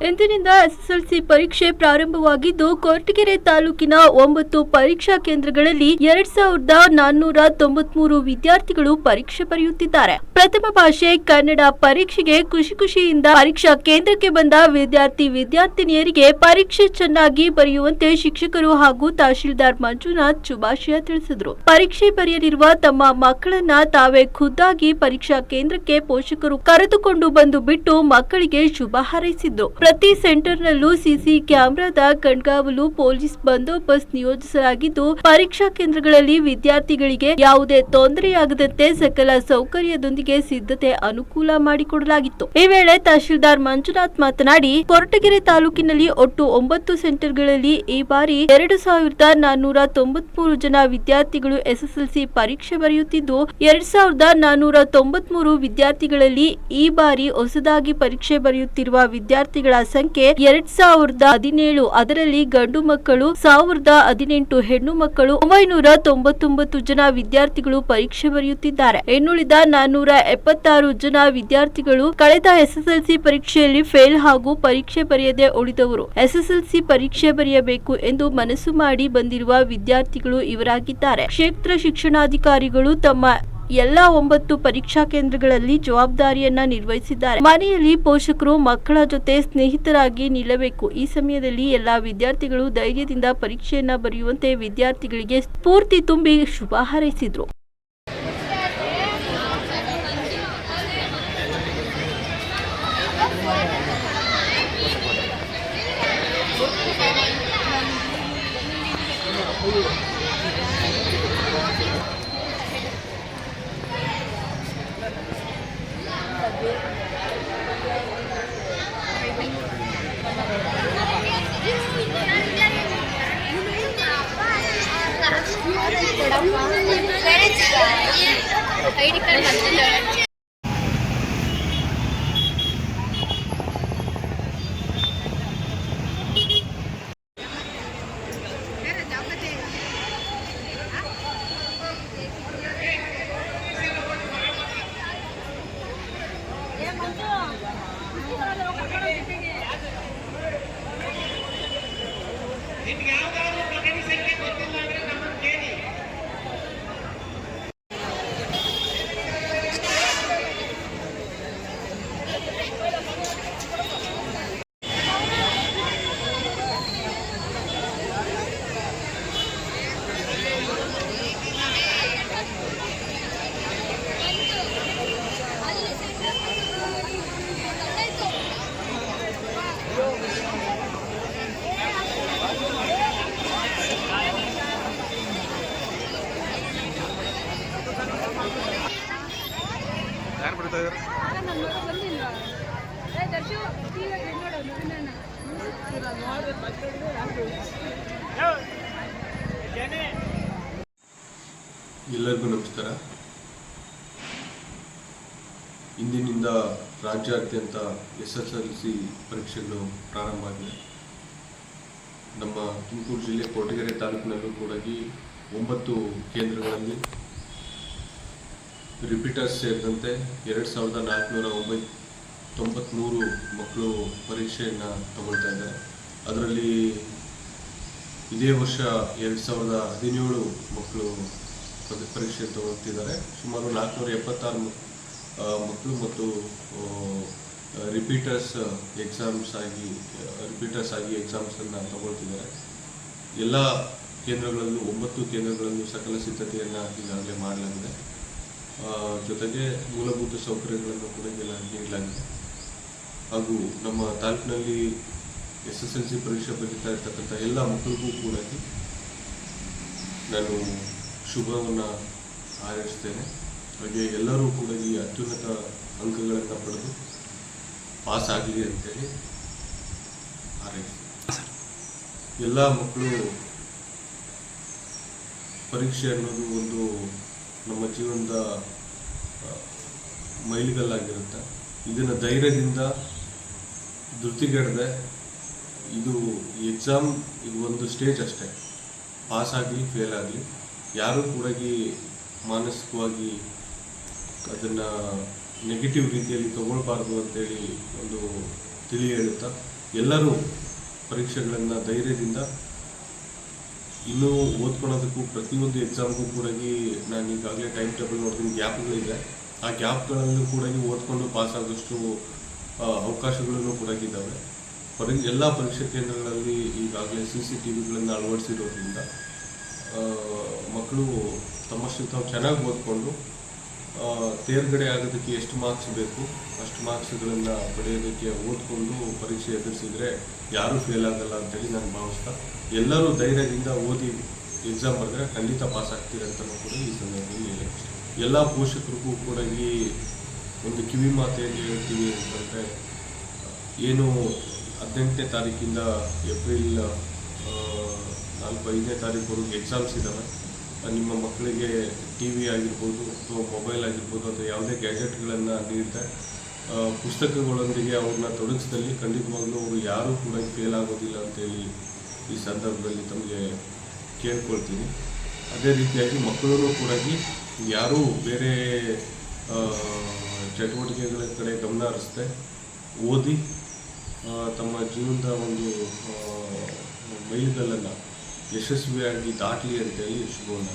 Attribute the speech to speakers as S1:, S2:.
S1: ಇಂದಿನಿಂದ ಎಸ್ಎಸ್ಎಲ್ಸಿ ಪರೀಕ್ಷೆ ಪ್ರಾರಂಭವಾಗಿದ್ದು ಕೊರಟಗೆರೆ ತಾಲೂಕಿನ 9 ಪರೀಕ್ಷಾ ಕೇಂದ್ರಗಳಲ್ಲಿ 2493 ವಿದ್ಯಾರ್ಥಿಗಳು ಪರೀಕ್ಷೆ ಬರೆಯುತ್ತಿದ್ದಾರೆ. ಪ್ರಥಮ ಭಾಷೆ ಕನ್ನಡ ಪರೀಕ್ಷೆಗೆ ಖುಷಿಯಿಂದ ಪರೀಕ್ಷಾ ಕೇಂದ್ರಕ್ಕೆ ಬಂದ ವಿದ್ಯಾರ್ಥಿನಿಯರಿಗೆ ಪರೀಕ್ಷೆ ಚೆನ್ನಾಗಿ ಬರೆಯುವಂತೆ ಶಿಕ್ಷಕರು ಹಾಗೂ ತಹಶೀಲ್ದಾರ್ ಮಂಜುನಾಥ್ ಶುಭಾಶಯ ತಿಳಿಸಿದರು. ಪರೀಕ್ಷೆ ಬರೆಯಲಿರುವ ತಮ್ಮ ಮಕ್ಕಳನ್ನ ತಾವೇ ಖುದ್ದಾಗಿ ಪರೀಕ್ಷಾ ಕೇಂದ್ರಕ್ಕೆ ಪೋಷಕರು ಕರೆದುಕೊಂಡು ಬಂದು ಬಿಟ್ಟು ಮಕ್ಕಳಿಗೆ ಶುಭ ಹಾರೈಸಿದ್ರು. ಪ್ರತಿ ಸೆಂಟರ್ನಲ್ಲೂ ಸಿಸಿ ಕ್ಯಾಮೆರಾದ ಕಣ್ಗಾವಲು, ಪೊಲೀಸ್ ಬಂದೋಬಸ್ತ್ ನಿಯೋಜಿಸಲಾಗಿದ್ದು ಪರೀಕ್ಷಾ ಕೇಂದ್ರಗಳಲ್ಲಿ ವಿದ್ಯಾರ್ಥಿಗಳಿಗೆ ಯಾವುದೇ ತೊಂದರೆಯಾಗದಂತೆ ಸಕಲ ಸೌಕರ್ಯದೊಂದಿಗೆ ಸಿದ್ಧತೆ ಅನುಕೂಲ ಮಾಡಿಕೊಡಲಾಗಿತ್ತು. ಈ ವೇಳೆ ತಹಶೀಲ್ದಾರ್ ಮಂಜುನಾಥ್ ಮಾತನಾಡಿ, ಕೊರಟಗೆರೆ ತಾಲೂಕಿನಲ್ಲಿ ಒಟ್ಟು 9 ಸೆಂಟರ್ಗಳಲ್ಲಿ ಈ ಬಾರಿ 2493 ಜನ ವಿದ್ಯಾರ್ಥಿಗಳು ಎಸ್ಎಸ್ಎಲ್ಸಿ ಪರೀಕ್ಷೆ ಬರೆಯುತ್ತಿದ್ದು 2493 ವಿದ್ಯಾರ್ಥಿಗಳಲ್ಲಿ ಈ ಬಾರಿ ಹೊಸದಾಗಿ ಪರೀಕ್ಷೆ ಬರೆಯುತ್ತಿರುವ ವಿದ್ಯಾರ್ಥಿಗಳ ಸಂಖ್ಯೆ 2017. ಅದರಲ್ಲಿ ಗಂಡು ಮಕ್ಕಳು 1018, ಹೆಣ್ಣು ಮಕ್ಕಳು 999 ಜನ ವಿದ್ಯಾರ್ಥಿಗಳು ಪರೀಕ್ಷೆ ಬರೆಯುತ್ತಿದ್ದಾರೆ. ಇನ್ನುಳಿದ 476 ಜನ ವಿದ್ಯಾರ್ಥಿಗಳು ಕಳೆದ ಎಸ್ಎಸ್ಎಲ್ಸಿ ಪರೀಕ್ಷೆಯಲ್ಲಿ ಫೇಲ್ ಹಾಗೂ ಪರೀಕ್ಷೆ ಬರೆಯದೆ ಉಳಿದವರು. ಎಸ್ಎಸ್ಎಲ್ಸಿ ಪರೀಕ್ಷೆ ಬರೆಯಬೇಕು ಎಂದು ಮನಸ್ಸು ಮಾಡಿ ಬಂದಿರುವ ವಿದ್ಯಾರ್ಥಿಗಳು ಇವರಾಗಿದ್ದಾರೆ. ಕ್ಷೇತ್ರ ಶಿಕ್ಷಣಾಧಿಕಾರಿಗಳು ತಮ್ಮ ಎಲ್ಲಾ 9 ಪರೀಕ್ಷಾ ಕೇಂದ್ರಗಳಲ್ಲಿ ಜವಾಬ್ದಾರಿಯನ್ನ ನಿರ್ವಹಿಸಿದ್ದಾರೆ. ಮನೆಯಲ್ಲಿ ಪೋಷಕರು ಮಕ್ಕಳ ಜೊತೆ ಸ್ನೇಹಿತರಾಗಿ ನಿಲ್ಲಬೇಕು. ಈ ಸಮಯದಲ್ಲಿ ಎಲ್ಲಾ ವಿದ್ಯಾರ್ಥಿಗಳು ಧೈರ್ಯದಿಂದ ಪರೀಕ್ಷೆಯನ್ನ ಬರೆಯುವಂತೆ ವಿದ್ಯಾರ್ಥಿಗಳಿಗೆ ಸ್ಫೂರ್ತಿ ತುಂಬಿ ಶುಭ ಹಾರೈಸಿದ್ರು.
S2: ಐಡಿ ಕಾರ್ಡ್
S3: ಎಲ್ಲರಿಗೂ ನಮಸ್ಕಾರ. ಇಂದಿನಿಂದ ರಾಜ್ಯಾದ್ಯಂತ ಎಸ್ಎಸ್ಎಲ್ಸಿ ಪರೀಕ್ಷೆಗಳು ಪ್ರಾರಂಭ ಆಗಿದೆ. ನಮ್ಮ ತುಮಕೂರು ಜಿಲ್ಲೆ ಕೊರಟಗೆರೆ ತಾಲೂಕಿನಲ್ಲೂ ಕೂಡ 9 ಕೇಂದ್ರಗಳಲ್ಲಿ ರಿಪೀಟರ್ಸ್ ಸೇರಿದಂತೆ 2493 ಮಕ್ಕಳು ಪರೀಕ್ಷೆಯನ್ನು ತಗೊಳ್ತಾ ಇದ್ದಾರೆ. ಅದರಲ್ಲಿ ಇದೇ ವರ್ಷ 2017 ಮಕ್ಕಳು ಪರೀಕ್ಷೆ ತಗೊಳ್ತಿದ್ದಾರೆ. ಸುಮಾರು 476 ಮಕ್ಕಳು ಮತ್ತು ರಿಪೀಟರ್ಸ್ ಆಗಿ ಎಕ್ಸಾಮ್ಸನ್ನು ತಗೊಳ್ತಿದ್ದಾರೆ. ಎಲ್ಲ ಕೇಂದ್ರಗಳಲ್ಲೂ 9 ಕೇಂದ್ರಗಳಲ್ಲೂ ಸಕಲ ಸಿದ್ಧತೆಯನ್ನು ಈಗಾಗಲೇ ಮಾಡಲಾಗಿದೆ. ಜೊತೆಗೆ ಮೂಲಭೂತ ಸೌಕರ್ಯಗಳನ್ನು ಕೂಡ ನೀಡಲಾಗಿದೆ. ಹಾಗೂ ನಮ್ಮ ತಾಲೂಕಿನಲ್ಲಿ ಎಸ್ಎಸ್ಎಲ್ಸಿ ಪರೀಕ್ಷೆ ಬರೀತಾ ಇರ್ತಕ್ಕಂಥ ಎಲ್ಲ ಮಕ್ಕಳಿಗೂ ಕೂಡ ನಾನು ಶುಭವನ್ನು ಹಾರೈಸ್ತೇನೆ. ಹಾಗೆ ಎಲ್ಲರೂ ಕೂಡ ಈ ಅತ್ಯುನ್ನತ ಅಂಕಗಳನ್ನು ಪಡೆದು ಪಾಸ್ ಆಗಲಿ ಅಂತೇಳಿ ಹಾರೈಸ್ತೇನೆ. ಎಲ್ಲ ಮಕ್ಕಳು ಪರೀಕ್ಷೆ ಅನ್ನೋದು ಒಂದು ನಮ್ಮ ಜೀವನದ ಮೈಲಿಗಲ್ಲಾಗಿರುತ್ತೆ. ಇದನ್ನು ಧೈರ್ಯದಿಂದ ಧೃತಿಗೆಡದೆ, ಇದು ಎಕ್ಸಾಮ್ ಇದು ಒಂದು ಸ್ಟೇಜ್ ಅಷ್ಟೇ. ಪಾಸ್ ಆಗಲಿ ಫೇಲ್ ಆಗಲಿ ಯಾರೂ ಕೂಡ ಮಾನಸಿಕವಾಗಿ ಅದನ್ನು ನೆಗೆಟಿವ್ ರೀತಿಯಲ್ಲಿ ತಗೊಳ್ಬಾರ್ದು ಅಂತೇಳಿ ಒಂದು ತಿಳಿ ಹೇಳುತ್ತಾ ಎಲ್ಲರೂ ಪರೀಕ್ಷೆಗಳನ್ನು ಧೈರ್ಯದಿಂದ ಇನ್ನೂ ಓದ್ಕೊಳೋದಕ್ಕೂ ಪ್ರತಿಯೊಂದು ಎಕ್ಸಾಮ್ಗೂ ಕೂಡ ನಾನು ಈಗಾಗಲೇ ಟೈಮ್ ಟೇಬಲ್ ನೋಡ್ತೀನಿ, ಗ್ಯಾಪ್ಗಳಿದೆ. ಆ ಗ್ಯಾಪ್ಗಳಲ್ಲೂ ಕೂಡ ಓದ್ಕೊಂಡು ಪಾಸ್ ಆಗೋಷ್ಟು ಅವಕಾಶಗಳನ್ನು ಕೂಡ ಇದ್ದಾವೆ. ಎಲ್ಲ ಪರೀಕ್ಷಾ ಕೇಂದ್ರಗಳಲ್ಲಿ ಈಗಾಗಲೇ CCTVಗಳನ್ನು ಅಳವಡಿಸಿರೋದ್ರಿಂದ ಮಕ್ಕಳು ತಮ್ಮಷ್ಟು ತಾವು ಚೆನ್ನಾಗಿ ಓದ್ಕೊಂಡು ತೇರ್ಗಡೆ ಆಗೋದಕ್ಕೆ ಎಷ್ಟು ಮಾರ್ಕ್ಸ್ ಬೇಕು ಅಷ್ಟು ಮಾರ್ಕ್ಸ್ಗಳನ್ನು ಪಡೆಯೋದಕ್ಕೆ ಓದ್ಕೊಂಡು ಪರೀಕ್ಷೆ ಎದುರಿಸಿದರೆ ಯಾರೂ ಫೇಲ್ ಆಗಲ್ಲ ಅಂತೇಳಿ ನಾನು ಭಾವಿಸ್ತಾ, ಎಲ್ಲರೂ ಧೈರ್ಯದಿಂದ ಓದಿ ಎಕ್ಸಾಮ್ ಬರೆದ್ರೆ ಖಂಡಿತ ಪಾಸ್ ಆಗ್ತೀರಂತಲೂ ಕೂಡ ಈ ಸಂದರ್ಭದಲ್ಲಿ ಹೇಳಕ್ಕೆ ಎಲ್ಲ ಪೋಷಕರಿಗೂ ಕೂಡ ಈ ಒಂದು ಕಿವಿ ಮಾತೇನು ಹೇಳ್ತೀವಿ ಅಂತಂದರೆ, ಏನು 18ನೇ ತಾರೀಕಿಂದ ಏಪ್ರಿಲ್ 4-5ನೇ ತಾರೀಕುವರೆಗೆ ಎಕ್ಸಾಮ್ಸ್ ಇದ್ದಾವೆ. ನಿಮ್ಮ ಮಕ್ಕಳಿಗೆ TV ಆಗಿರ್ಬೋದು ಅಥವಾ ಮೊಬೈಲ್ ಆಗಿರ್ಬೋದು ಅಥವಾ ಯಾವುದೇ ಗ್ಯಾಜೆಟ್ಗಳನ್ನು ನೀಡಿದೆ ಪುಸ್ತಕಗಳೊಂದಿಗೆ ಅವ್ರನ್ನ ತೊಡಗಿಸಿದಲ್ಲಿ ಖಂಡಿತವಾಗ್ಲೂ ಅವರು ಯಾರೂ ಕೂಡ ಫೇಲ್ ಆಗೋದಿಲ್ಲ ಅಂತೇಳಿ ಈ ಸಂದರ್ಭದಲ್ಲಿ ತಮಗೆ ಕೇಳ್ಕೊಳ್ತೀನಿ. ಅದೇ ರೀತಿಯಾಗಿ ಮಕ್ಕಳೂ ಕೂಡ ಯಾರೂ ಬೇರೆ ಚಟುವಟಿಕೆಗಳ ಕಡೆ ಗಮನ ಹರಿಸದೆ ಓದಿ ತಮ್ಮ ಜೀವನದ ಒಂದು ಮೈಲಿಗಲ್ಲನ್ನು ಯಶಸ್ವಿಯಾಗಿ ದಾಟಲಿ ಅಂತೇಳಿ ಶುಭವನ್ನು